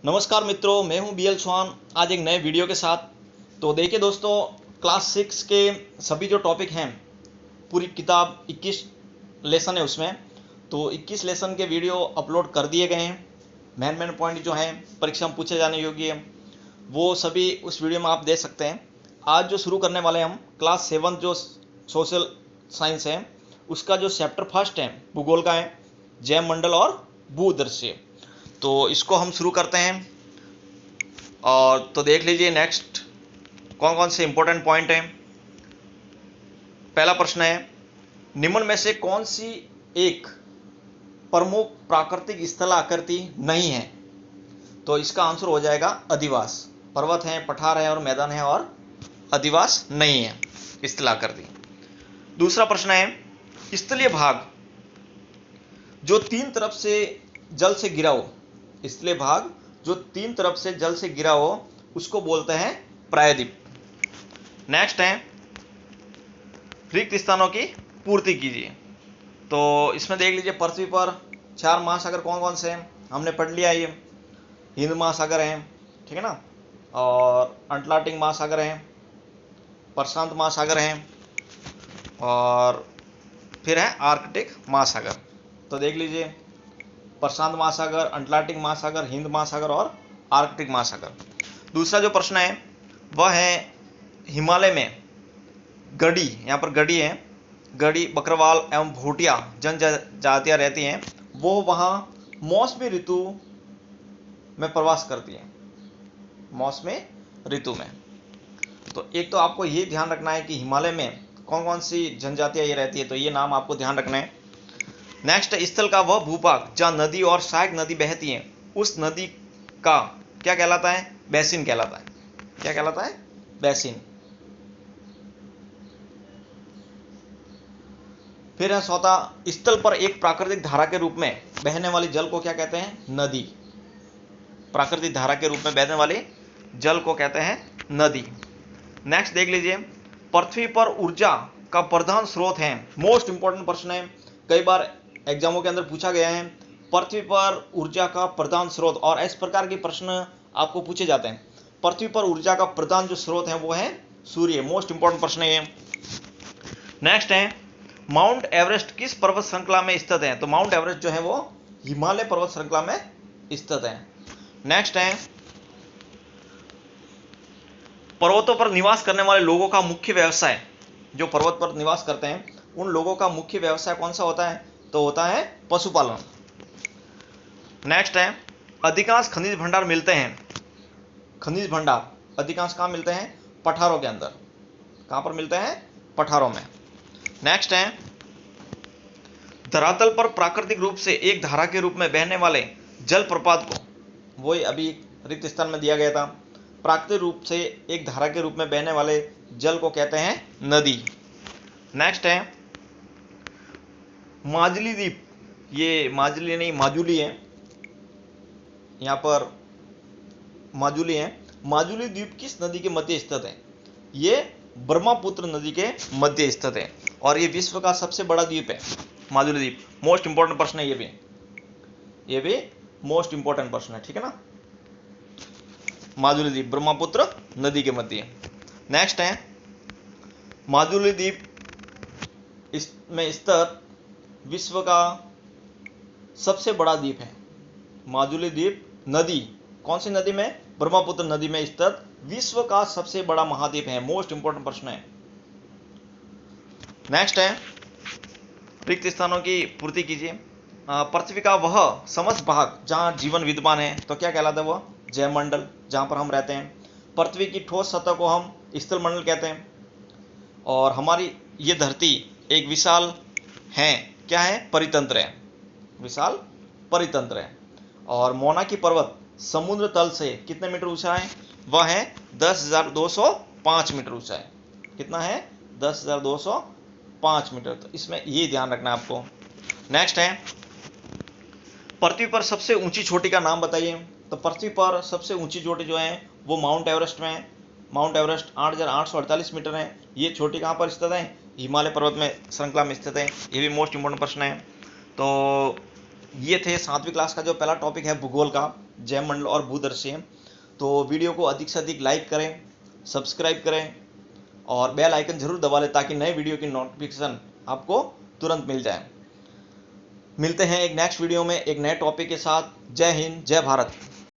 नमस्कार मित्रों, मैं हूं बीएल चौहान आज एक नए वीडियो के साथ। तो देखिए दोस्तों, क्लास 6 के सभी जो टॉपिक हैं, पूरी किताब 21 लेसन है उसमें। तो 21 लेसन के वीडियो अपलोड कर दिए गए हैं। मेन पॉइंट जो हैं परीक्षा में पूछे जाने योग्य है, वो सभी उस वीडियो में आप देख सकते हैं। आज जो शुरू करने वाले हैं हम क्लास 7 जो सोशल साइंस है, उसका जो चैप्टर फर्स्ट है भूगोल का है, जैवमंडल और भूदृश्य। तो इसको हम शुरू करते हैं। और तो देख लीजिए नेक्स्ट कौन कौन से इंपॉर्टेंट पॉइंट हैं। पहला प्रश्न है, निम्न में से कौन सी एक प्रमुख प्राकृतिक स्थल आकृति नहीं है? तो इसका आंसर हो जाएगा अधिवास। पर्वत है, पठार है और मैदान है, और अधिवास नहीं है स्थल आकृति। दूसरा प्रश्न है, स्थलीय भाग जो तीन तरफ से जल से घिरा हो, स्थलीय भाग जो तीन तरफ से जल से घिरा हो उसको बोलते हैं प्रायद्वीप। नेक्स्ट है, रिक्त स्थानों की पूर्ति कीजिए। तो इसमें देख लीजिए, पृथ्वी पर 4 महासागर कौन कौन से हैं हमने पढ़ लिया। ये हिंद महासागर है, ठीक है ना, और अटलांटिक महासागर है, प्रशांत महासागर है, और फिर है आर्कटिक महासागर। तो देख लीजिए, प्रशांत महासागर, अटलांटिक महासागर, हिंद महासागर और आर्कटिक महासागर। दूसरा जो प्रश्न है वह है, हिमालय में गड़ी, यहाँ पर गड़ी है, गड़ी, बकरवाल एवं भूटिया जनजातियाँ रहती हैं, वो वहाँ मौसमी ऋतु में प्रवास करती हैं, मौसमी ऋतु में। तो एक तो आपको ये ध्यान रखना है कि हिमालय में कौन कौन सी जनजातियाँ ये रहती है, तो ये नाम आपको ध्यान रखना है। नेक्स्ट, स्थल का वह भूभाग जहाँ नदी और सहायक नदी बहती हैं, उस नदी का क्या कहलाता है? बेसिन कहलाता है। क्या कहलाता है? बेसिन। फिर है चौथा, स्थल पर एक प्राकृतिक धारा के रूप में बहने वाली जल को क्या कहते हैं? नदी। प्राकृतिक धारा के रूप में बहने वाली जल को कहते हैं नदी। नेक्स्ट देख लीजिए, पृथ्वी पर ऊर्जा का प्रधान स्रोत है। मोस्ट इंपॉर्टेंट प्रश्न है, कई बार एग्जामों के अंदर पूछा गया है, पृथ्वी पर ऊर्जा का प्रधान स्रोत, और इस प्रकार के प्रश्न आपको पूछे जाते हैं। पृथ्वी पर ऊर्जा का प्रधान जो स्रोत है वो है सूर्य। मोस्ट इंपॉर्टेंट प्रश्न है ये। नेक्स्ट है, माउंट एवरेस्ट किस पर्वत श्रृंखला में स्थित है? तो माउंट एवरेस्ट जो है वो हिमालय पर्वत श्रृंखला में स्थित है। नेक्स्ट है, पर्वतों पर निवास करने वाले लोगों का मुख्य व्यवसाय, जो पर्वत पर निवास करते हैं उन लोगों का मुख्य व्यवसाय कौन सा होता है? तो होता है पशुपालन। नेक्स्ट है, अधिकांश खनिज भंडार मिलते हैं, खनिज भंडार अधिकांश कहाँ मिलते हैं? पठारों के अंदर। कहाँ पर मिलते हैं? पठारों में। नेक्स्ट है, धरातल पर प्राकृतिक रूप से एक धारा के रूप में बहने वाले जलप्रपात को, वही अभी रिक्त स्थान में दिया गया था, प्राकृतिक रूप से एक धारा के रूप में बहने वाले जल को कहते हैं नदी। नेक्स्ट है, माजुली द्वीप, ये माजुली नहीं माजुली है, यहाँ पर माजुली है। माजुली द्वीप किस नदी के मध्य स्थित है? ये ब्रह्मपुत्र नदी के मध्य स्थित है, और ये विश्व का सबसे बड़ा द्वीप है माजुली द्वीप। मोस्ट इंपॉर्टेंट प्रश्न है ये भी मोस्ट इंपॉर्टेंट प्रश्न है, ठीक है ना। माजुली द्वीप ब्रह्मपुत्र नदी के मध्य। नेक्स्ट है, माजुली द्वीप इसमें स्थित विश्व का सबसे बड़ा द्वीप है। माजुली द्वीप नदी कौन सी नदी में? ब्रह्मपुत्र नदी में स्थित विश्व का सबसे बड़ा महाद्वीप है। मोस्ट इंपॉर्टेंट प्रश्न है। नेक्स्ट है, रिक्त स्थानों की पूर्ति कीजिए। पृथ्वी का वह समस्त भाग जहां जीवन विद्यमान है, तो क्या कहलाता है? वो जैवमंडल, जहां पर हम रहते हैं। पृथ्वी की ठोस सतह को हम स्थल मंडल कहते हैं। और हमारी ये धरती एक विशाल है, क्या है? परितंत्र है, विशाल परितंत्र है। और मोनाकी पर्वत समुद्र तल से कितने मीटर ऊंचा है? वह है 10,205 मीटर ऊंचा है। कितना है? 10,205 मीटर। तो इसमें ये ध्यान रखना है आपको। नेक्स्ट है, पृथ्वी पर सबसे ऊंची चोटी का नाम बताइए। तो पृथ्वी पर सबसे ऊंची चोटी जो है वो माउंट एवरेस्ट में है। माउंट एवरेस्ट 8,848 मीटर है। ये चोटी कहाँ पर स्थित है? हिमालय पर्वत में श्रृंखला में स्थित है। ये भी मोस्ट इंपोर्टेंट प्रश्न है। तो ये थे 7वीं क्लास का जो पहला टॉपिक है भूगोल का, जयमंडल और भूदर्शी हैं। तो वीडियो को अधिक से अधिक लाइक करें, सब्सक्राइब करें और बेल आइकन जरूर दबा लें ताकि नए वीडियो की नोटिफिकेशन आपको तुरंत मिल जाए। मिलते हैं एक नेक्स्ट वीडियो में एक नए टॉपिक के साथ। जय हिंद, जय भारत।